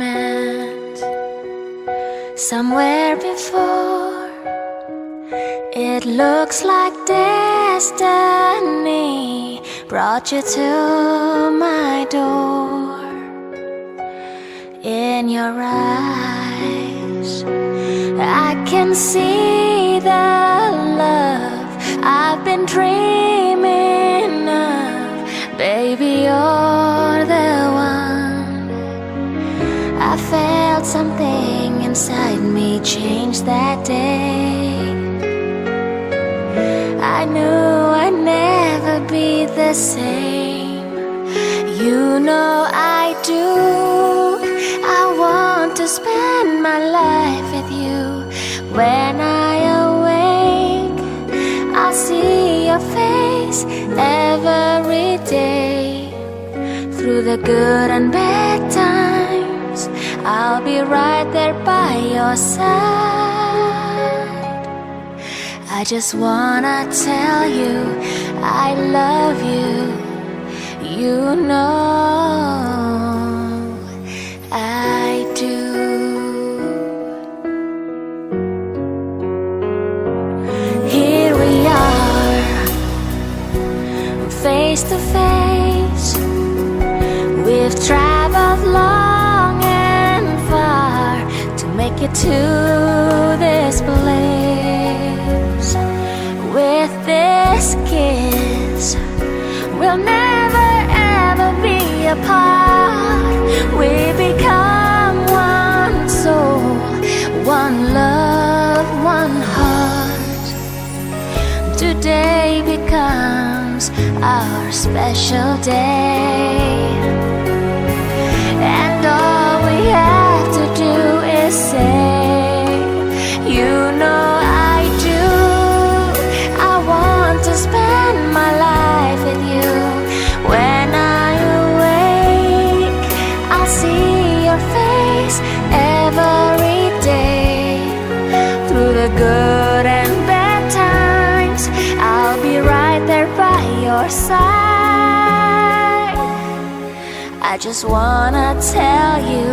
met somewhere before. It looks like destiny brought you to my door. In your eyes, I can see the love I've been dreaming of. Baby, you're the one. I felt something inside me change that day. I knew I'd never be the same. You know I do. I want to spend my life with you. When I awake, I'll see your face every day. Through the good and bad times, I'll be right there by your side. I just wanna tell you I love you. You know I do. Here we are, face to face. We've traveled long and far to make it to this place. With this kiss, we'll never ever be apart. We become one soul, one love, one heart. Today becomes our special day, and all we have to do is say, you know I do. I want to spend my life with you. When I awake, I'll see your face every day. Through the good and bad times, I'll be right there by your side. I just wanna tell you